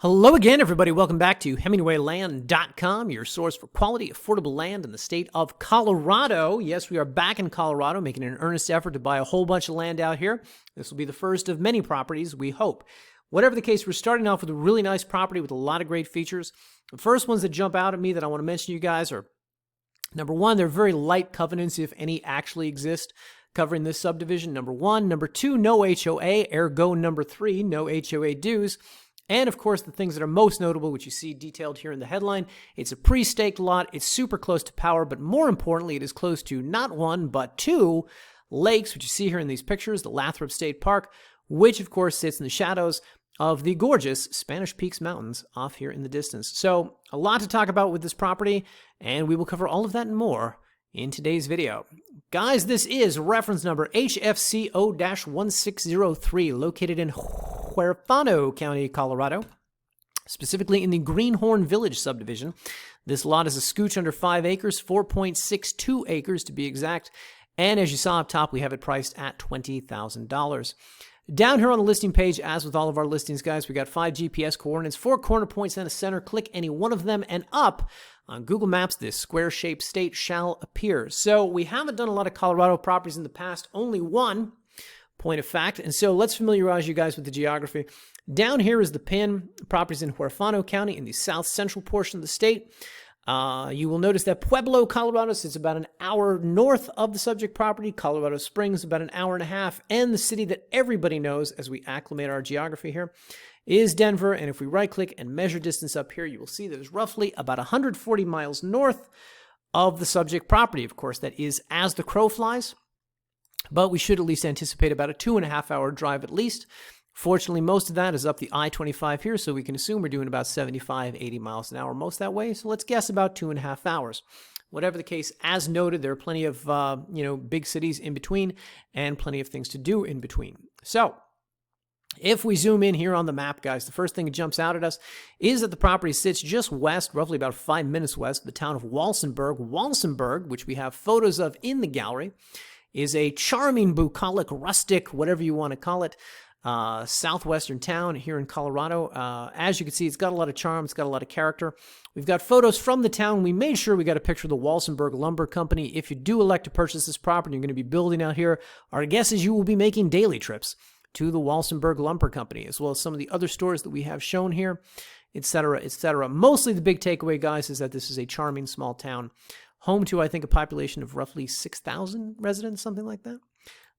Hello again, everybody. Welcome back to HemingwayLand.com, your source for quality, affordable land in the state of Colorado. Yes, we are back in Colorado, making an earnest effort to buy a whole bunch of land out here. This will be the first of many properties, we hope. Whatever the case, we're starting off with a really nice property with a lot of great features. The first ones that jump out at me that I want to mention to you guys are, number one, they're very light covenants, if any actually exist, covering this subdivision. Number one. Number two, no HOA, ergo number three, no HOA dues. And, of course, the things that are most notable, which you see detailed here in the headline, it's a pre-staked lot, it's super close to power, but more importantly, it is close to not one, but two lakes, which you see here in these pictures, the Lathrop State Park, which, of course, sits in the shadows of the gorgeous Spanish Peaks Mountains off here in the distance. So, a lot to talk about with this property, and we will cover all of that and more in today's video. Guys, this is reference number HFCO-1603, located in Huerfano County, Colorado, specifically in the Greenhorne Villiage subdivision. This lot is a scooch under 5 acres, 4.62 acres to be exact, and as you saw up top, we have it priced at $20,000. Down here on the listing page, as with all of our listings, guys, we got 5 GPS coordinates, 4 corner points, and a center. Click any one of them, and up on Google Maps, this square-shaped state shall appear. So we haven't done a lot of Colorado properties in the past, only one, point of fact. And so let's familiarize you guys with the geography. Down here is the pin, properties in Huerfano County in the south central portion of the state. You will notice that Pueblo, Colorado sits about an hour north of the subject property. Colorado Springs, about an hour and a half. And the city that everybody knows as we acclimate our geography here is Denver. And if we right-click and measure distance up here, you will see that it's roughly about 140 miles north of the subject property. Of course, that is as the crow flies, but we should at least anticipate about a 2.5-hour drive at least. Fortunately, most of that is up the I-25 here, so we can assume we're doing about 75, 80 miles an hour most that way. So let's guess about 2.5 hours. Whatever the case, as noted, there are plenty of big cities in between and plenty of things to do in between. So if we zoom in here on the map, guys, the first thing that jumps out at us is that the property sits just west, roughly about 5 minutes west of the town of Walsenburg. Walsenburg, which we have photos of in the gallery, is a charming, bucolic, rustic, whatever you want to call it, southwestern town here in Colorado. As you can see, it's got a lot of charm. It's got a lot of character. We've got photos from the town. We made sure we got a picture of the Walsenburg Lumber Company. If you do elect to purchase this property, you're going to be building out here, our guess is you will be making daily trips to the Walsenburg Lumber Company, as well as some of the other stores that we have shown here, etc., etc. Mostly the big takeaway, guys, is that this is a charming small town, home to, I think, a population of roughly 6,000 residents, something like that.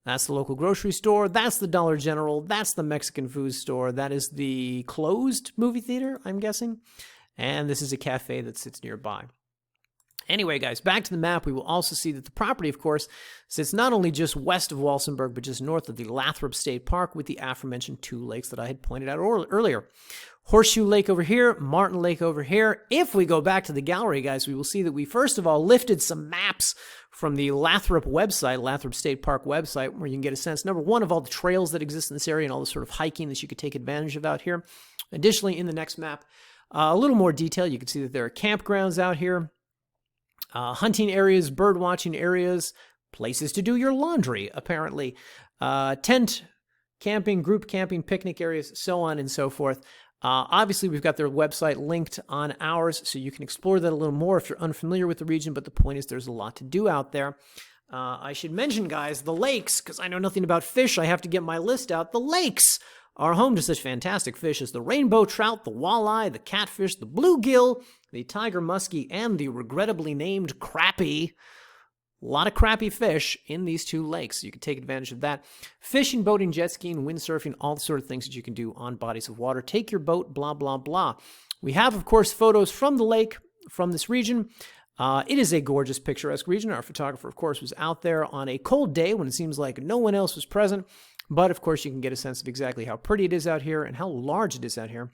That's the local grocery store. That's the Dollar General. That's the Mexican food store. That is the closed movie theater, I'm guessing. And this is a cafe that sits nearby. Anyway, guys, back to the map. We will also see that the property, of course, sits not only just west of Walsenburg, but just north of the Lathrop State Park with the aforementioned 2 lakes that I had pointed out earlier. Horseshoe Lake over here, Martin Lake over here. If we go back to the gallery, guys, we will see that we first of all lifted some maps from the Lathrop website, Lathrop State Park website, where you can get a sense, number one, of all the trails that exist in this area and all the sort of hiking that you could take advantage of out here. Additionally, in the next map, a little more detail. You can see that there are campgrounds out here, hunting areas, bird watching areas, places to do your laundry, apparently, tent camping, group camping, picnic areas, so on and so forth. Obviously, we've got their website linked on ours, so you can explore that a little more if you're unfamiliar with the region, but the point is there's a lot to do out there. I should mention, guys, the lakes, because I know nothing about fish, I have to get my list out. The lakes are home to such fantastic fish as the rainbow trout, the walleye, the catfish, the bluegill, the tiger muskie, and the regrettably named crappie. A lot of crappie fish in these 2 lakes, so you can take advantage of that. Fishing, boating, jet skiing, windsurfing, all the sort of things that you can do on bodies of water. Take your boat, blah, blah, blah. We have, of course, photos from the lake, from this region. It is a gorgeous, picturesque region. Our photographer, of course, was out there on a cold day when it seems like no one else was present. But, of course, you can get a sense of exactly how pretty it is out here and how large it is out here,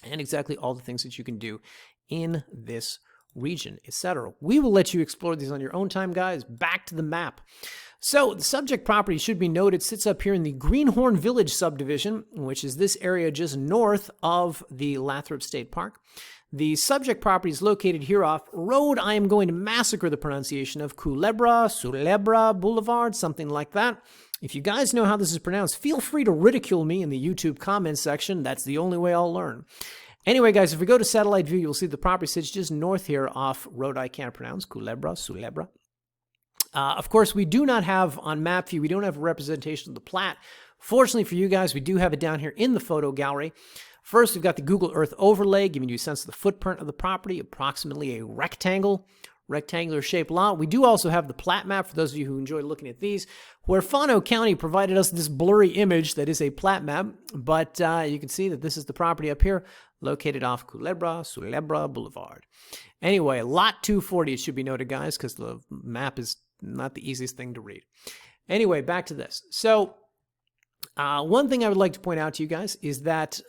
and exactly all the things that you can do in this region, etc. We will let you explore these on your own time, guys. Back to the map. So the subject property, should be noted, sits up here in the Greenhorne Villiage subdivision, which is this area just north of the Lathrop State Park. The subject property is located here off road. I am going to massacre the pronunciation of Culebra Boulevard, something like that. If you guys know how this is pronounced, feel free to ridicule me in the YouTube comments section. That's the only way I'll learn. Anyway, guys, if we go to satellite view, you'll see the property sits just north here off road I can't pronounce, Culebra. Of course, we do not have on map view, we don't have a representation of the plat. Fortunately for you guys, we do have it down here in the photo gallery. First, we've got the Google Earth overlay, giving you a sense of the footprint of the property, approximately a rectangular shaped lot. We do also have the plat map for those of you who enjoy looking at these. Huerfano County provided us this blurry image that is a plat map, but you can see that this is the property up here, located off Culebra Boulevard. Anyway, lot 240, it should be noted, guys, because the map is not the easiest thing to read. Anyway, back to this. So, one thing I would like to point out to you guys is that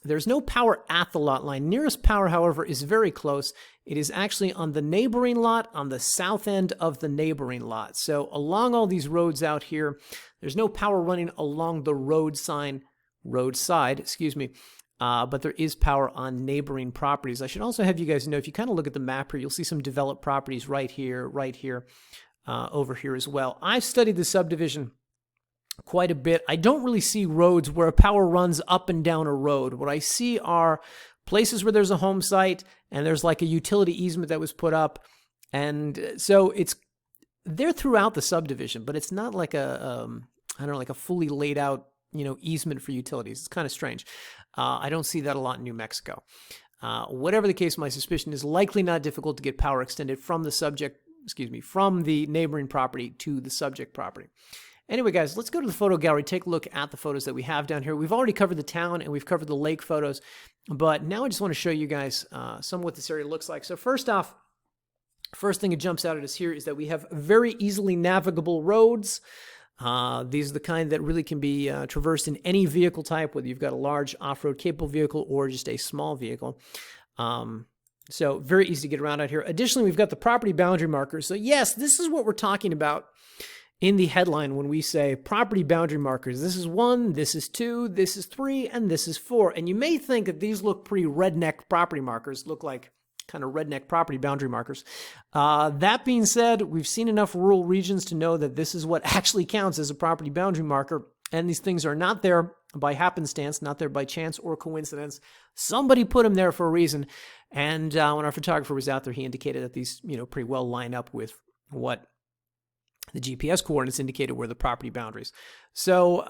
there's no power at the lot line. Nearest power, however, is very close. It is actually on the neighboring lot, on the south end of the neighboring lot. So along all these roads out here, there's no power running along the roadside, but there is power on neighboring properties. I should also have you guys know, if you kind of look at the map here, you'll see some developed properties right here, over here as well. I've studied the subdivision quite a bit. I don't really see roads where power runs up and down a road. What I see are places where there's a home site and there's like a utility easement that was put up. And so they're throughout the subdivision, but it's not like like a fully laid out, easement for utilities. It's kind of strange. I don't see that a lot in New Mexico. Whatever the case, my suspicion is likely not difficult to get power extended from the neighboring property to the subject property. Anyway, guys, let's go to the photo gallery, take a look at the photos that we have down here. We've already covered the town and we've covered the lake photos, but now I just want to show you guys some of what this area looks like. So first off, first thing that jumps out at us here is that we have very easily navigable roads. These are the kind that really can be traversed in any vehicle type, whether you've got a large off-road capable vehicle or just a small vehicle. So very easy to get around out here. Additionally, we've got the property boundary markers. So yes, this is what we're talking about in the headline when we say property boundary markers. This is 1, this is 2, this is 3, and this is 4. And you may think that these look pretty redneck property markers, look like kind of redneck property boundary markers. That being said, we've seen enough rural regions to know that this is what actually counts as a property boundary marker. And these things are not there by happenstance, not there by chance or coincidence. Somebody put them there for a reason. And when our photographer was out there, he indicated that these, pretty well line up with what the GPS coordinates indicated were the property boundaries. So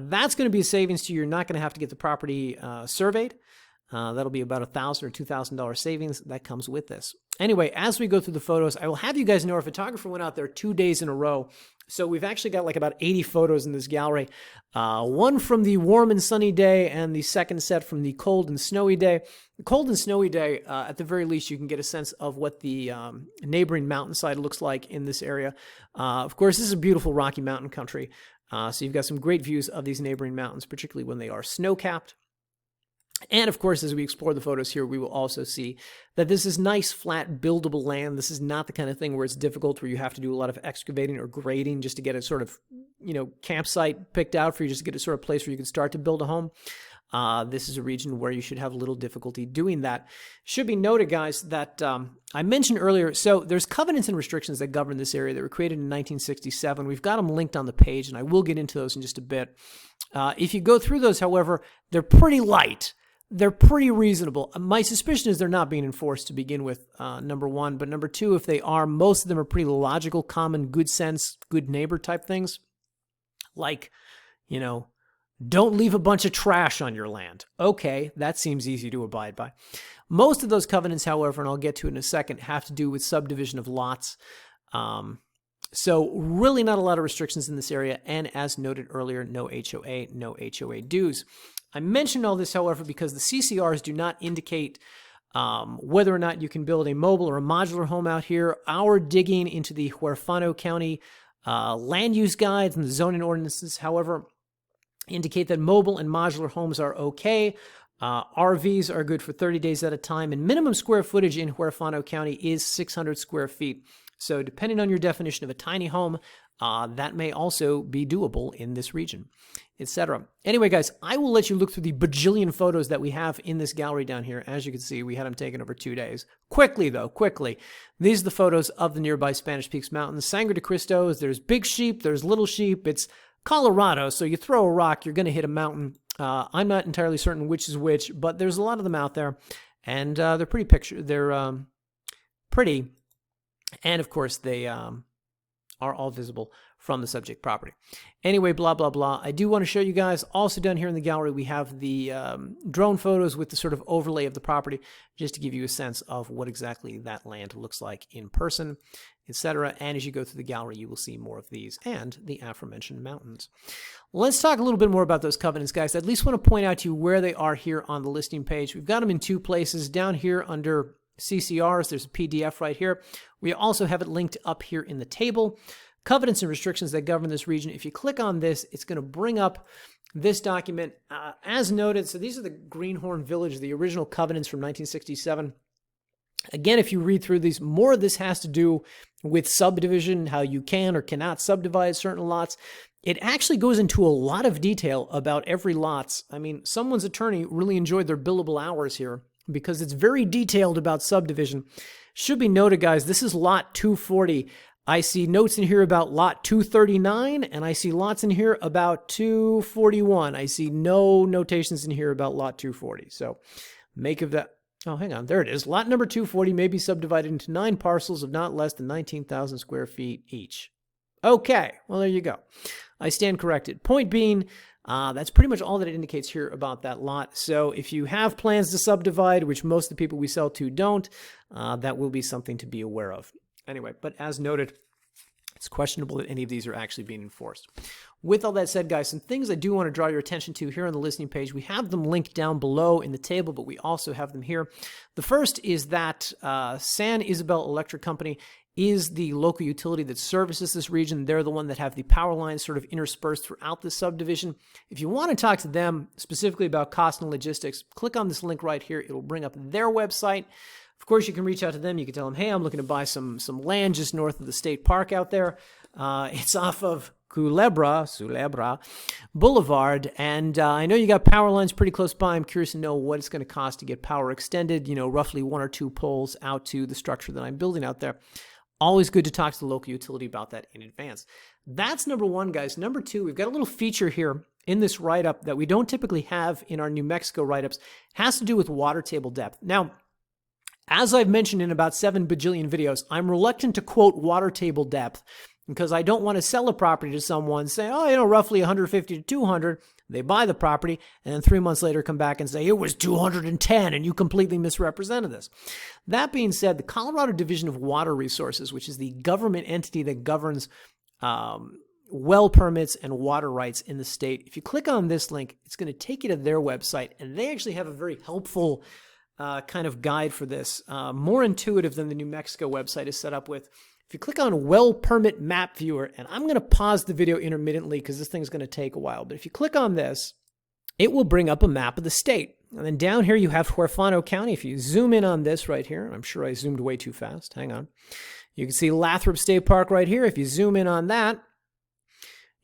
that's going to be a savings to you. You're not going to have to get the property surveyed. That'll be about $1,000 or $2,000 savings that comes with this. Anyway, as we go through the photos, I will have you guys know our photographer went out there 2 days in a row. So we've actually got like about 80 photos in this gallery. One from the warm and sunny day and the second set from the cold and snowy day. The cold and snowy day, at the very least, you can get a sense of what the neighboring mountainside looks like in this area. Of course, this is a beautiful Rocky Mountain country. So you've got some great views of these neighboring mountains, particularly when they are snow-capped. And of course, as we explore the photos here, we will also see that this is nice, flat, buildable land. This is not the kind of thing where it's difficult, where you have to do a lot of excavating or grading just to get a sort of, campsite picked out for you, just to get a sort of place where you can start to build a home. This is a region where you should have little difficulty doing that. Should be noted, guys, that I mentioned earlier, so there's covenants and restrictions that govern this area that were created in 1967. We've got them linked on the page, and I will get into those in just a bit. If you go through those, however, they're pretty light. They're pretty reasonable. My suspicion is they're not being enforced to begin with, number one. But number two, if they are, most of them are pretty logical, common, good sense, good neighbor type things. Like, don't leave a bunch of trash on your land. Okay, that seems easy to abide by. Most of those covenants, however, and I'll get to it in a second, have to do with subdivision of lots. So really not a lot of restrictions in this area. And as noted earlier, no HOA, no HOA dues. I mentioned all this, however, because the CCRs do not indicate whether or not you can build a mobile or a modular home out here. Our digging into the Huerfano County land use guides and the zoning ordinances, however, indicate that mobile and modular homes are okay. RVs are good for 30 days at a time, and minimum square footage in Huerfano County is 600 square feet. So depending on your definition of a tiny home, that may also be doable in this region, etc. Anyway, guys, I will let you look through the bajillion photos that we have in this gallery down here. As you can see, we had them taken over 2 days. Quickly, though, quickly. These are the photos of the nearby Spanish Peaks Mountains. Sangre De Cristos, there's big sheep, there's little sheep. It's Colorado, so you throw a rock, you're going to hit a mountain. I'm not entirely certain which is which, but there's a lot of them out there, and they're They're pretty, and of course they are all visible from the subject property. Anyway, blah, blah, blah. I do want to show you guys, also down here in the gallery, we have the drone photos with the sort of overlay of the property, just to give you a sense of what exactly that land looks like in person, etc. And as you go through the gallery, you will see more of these and the aforementioned mountains. Let's talk a little bit more about those covenants, guys. I at least want to point out to you where they are here on the listing page. We've got them in two places. Down here under CCRs, there's a PDF right here. We also have it linked up here in the table. Covenants and restrictions that govern this region. If you click on this, it's going to bring up this document. As noted, so these are the Greenhorne Villiage, the original covenants from 1967. Again, if you read through these, more of this has to do with subdivision, how you can or cannot subdivide certain lots. It actually goes into a lot of detail about every lot. I mean, someone's attorney really enjoyed their billable hours here because it's very detailed about subdivision. Should be noted, guys, this is lot 240. I see notes in here about lot 239, and I see lots in here about 241. I see no notations in here about lot 240. So make of that. Oh, hang on. There it is. Lot number 240 may be subdivided into 9 parcels of not less than 19,000 square feet each. Okay. Well, there you go. I stand corrected. Point being, that's pretty much all that it indicates here about that lot. So if you have plans to subdivide, which most of the people we sell to don't, that will be something to be aware of. Anyway, but as noted, it's questionable that any of these are actually being enforced. With all that said, guys, some things I do want to draw your attention to here on the listing page. We have them linked down below in the table, but we also have them here. The first is that San Isabel Electric Company is the local utility that services this region. They're the one that have the power lines sort of interspersed throughout the subdivision. If you want to talk to them specifically about cost and logistics, click on this link right here. It'll bring up their website. Of course, you can reach out to them. You can tell them, hey, I'm looking to buy some land just north of the state park out there. It's off of Culebra Boulevard, and I know you got power lines pretty close by. I'm curious to know what it's going to cost to get power extended, you know, roughly 1 or 2 poles out to the structure that I'm building out there. Always good to talk to the local utility about that in advance. That's number 1, guys. Number 2, we've got a little feature here in this write-up that we don't typically have in our New Mexico write-ups. It has to do with water table depth. Now, as I've mentioned in about 7 bajillion videos, I'm reluctant to quote water table depth because I don't want to sell a property to someone saying, oh, you know, roughly 150 to 200. They buy the property and then 3 months later come back and say it was 210 and you completely misrepresented this. That being said, the Colorado Division of Water Resources, which is the government entity that governs well permits and water rights in the state, if you click on this link, it's going to take you to their website, and they actually have a very helpful kind of guide for this, more intuitive than the New Mexico website is set up with. If you click on Well Permit Map Viewer, and I'm going to pause the video intermittently because this thing's going to take a while, but if you click on this, it will bring up a map of the state. And then down here you have Huerfano County. If you zoom in on this right here, I'm sure I zoomed way too fast. Hang on. You can see Lathrop State Park right here. If you zoom in on that,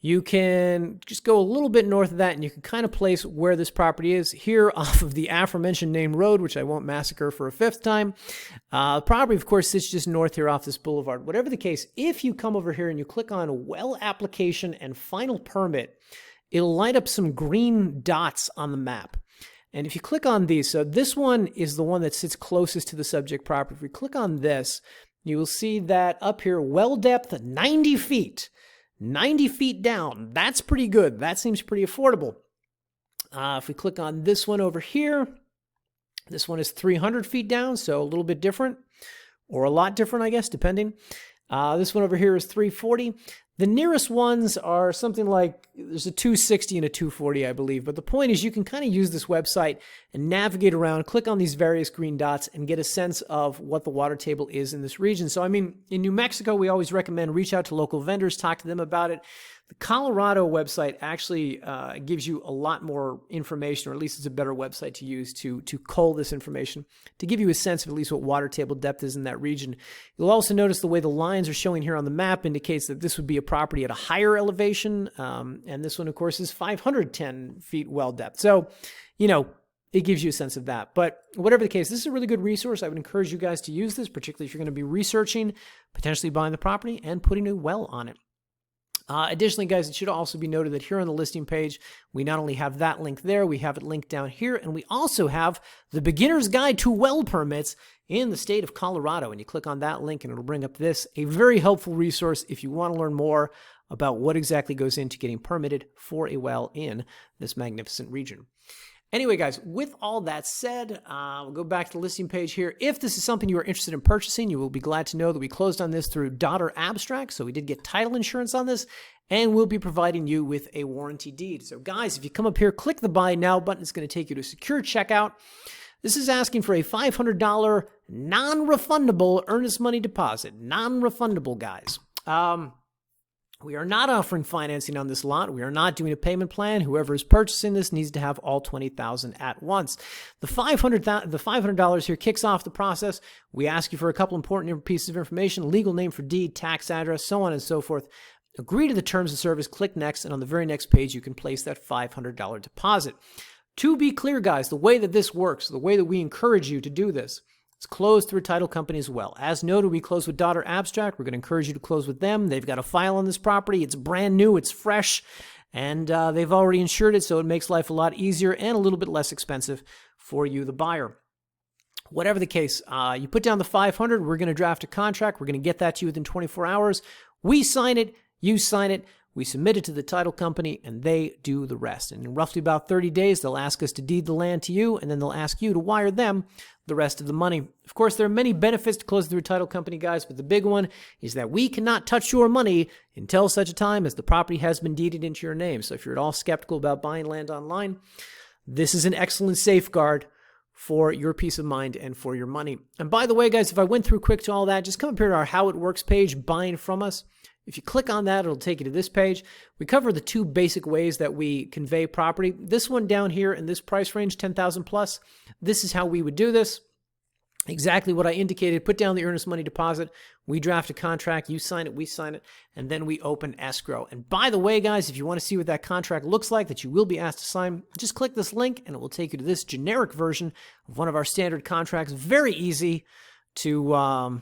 you can just go a little bit north of that, and you can kind of place where this property is here off of the aforementioned named road, which I won't massacre for a 5th time. The property, of course, sits just north here off this boulevard. Whatever the case, if you come over here and you click on Well Application and Final Permit, it'll light up some green dots on the map. And if you click on these, so this one is the one that sits closest to the subject property. If we click on this, you will see that up here, well depth 90 feet. 90 feet down. That's pretty good. That seems pretty affordable. If we click on this one over here, this one is 300 feet down, so a little bit different, or a lot different, I guess, depending. This one over here is 340. The nearest ones are something like, there's a 260 and a 240, I believe. But the point is you can kind of use this website and navigate around, click on these various green dots, and get a sense of what the water table is in this region. So, I mean, in New Mexico, we always recommend reach out to local vendors, talk to them about it. The Colorado website actually gives you a lot more information, or at least it's a better website to use to cull this information, to give you a sense of at least what water table depth is in that region. You'll also notice the way the lines are showing here on the map indicates that this would be a property at a higher elevation, and this one, of course, is 510 feet well depth. So, you know, it gives you a sense of that. But whatever the case, this is a really good resource. I would encourage you guys to use this, particularly if you're going to be researching, potentially buying the property, and putting a well on it. Additionally, guys, it should also be noted that here on the listing page, we not only have that link there, we have it linked down here, and we also have the Beginner's Guide to Well Permits in the state of Colorado. And you click on that link and it'll bring up this, a very helpful resource if you want to learn more about what exactly goes into getting permitted for a well in this magnificent region. Anyway, guys, with all that said, we'll go back to the listing page here. If this is something you are interested in purchasing, you will be glad to know that we closed on this through Daughter Abstract. So we did get title insurance on this, and we'll be providing you with a warranty deed. So guys, if you come up here, click the Buy Now button. It's going to take you to secure checkout. This is asking for a $500 non-refundable earnest money deposit. Non-refundable, guys. We are not offering financing on this lot. We are not doing a payment plan. Whoever is purchasing this needs to have all $20,000 at once. The $500 here kicks off the process. We ask you for a couple important pieces of information: legal name for deed, tax address, so on and so forth. Agree to the terms of service, click next, and on the very next page you can place that $500 deposit. To be clear, guys, the way that this works, the way that we encourage you to do this, it's closed through a title company as well. As noted, we close with Daughter Abstract. We're going to encourage you to close with them. They've got a file on this property. It's brand new. It's fresh. And they've already insured it, so it makes life a lot easier and a little bit less expensive for you, the buyer. Whatever the case, you put down the $500. We're going to draft a contract. We're going to get that to you within 24 hours. We sign it. You sign it. We submit it to the title company, and they do the rest. And in roughly about 30 days, they'll ask us to deed the land to you, and then they'll ask you to wire them the rest of the money. Of course, there are many benefits to closing through a title company, guys, but the big one is that we cannot touch your money until such a time as the property has been deeded into your name. So if you're at all skeptical about buying land online, this is an excellent safeguard for your peace of mind and for your money. And by the way, guys, if I went through quick to all that, just come up here to our How It Works page, Buying From Us. If you click on that, it'll take you to this page. We cover the two basic ways that we convey property. This one down here in this price range, 10,000 plus, this is how we would do this. Exactly what I indicated. Put down the earnest money deposit. We draft a contract. You sign it. We sign it. And then we open escrow. And by the way, guys, if you want to see what that contract looks like that you will be asked to sign, just click this link and it will take you to this generic version of one of our standard contracts. Very easy to...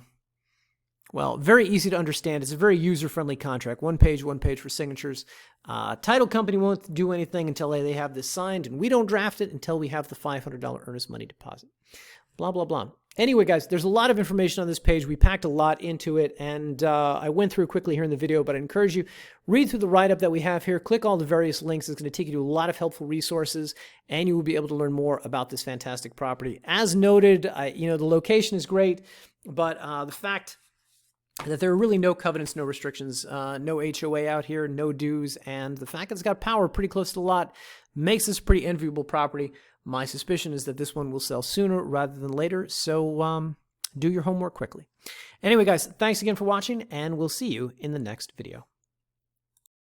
Well, very easy to understand. It's a very user-friendly contract. One page for signatures. Title company won't do anything until they have this signed, and we don't draft it until we have the $500 earnest money deposit. Blah, blah, blah. Anyway, guys, there's a lot of information on this page. We packed a lot into it, and I went through quickly here in the video, but I encourage you, read through the write-up that we have here. Click all the various links. It's going to take you to a lot of helpful resources, and you will be able to learn more about this fantastic property. As noted, the location is great, but the fact that there are really no covenants, no restrictions, no HOA out here, no dues, and the fact that it's got power pretty close to the lot makes this a pretty enviable property. My suspicion is that this one will sell sooner rather than later, so do your homework quickly. Anyway, guys, thanks again for watching, and we'll see you in the next video.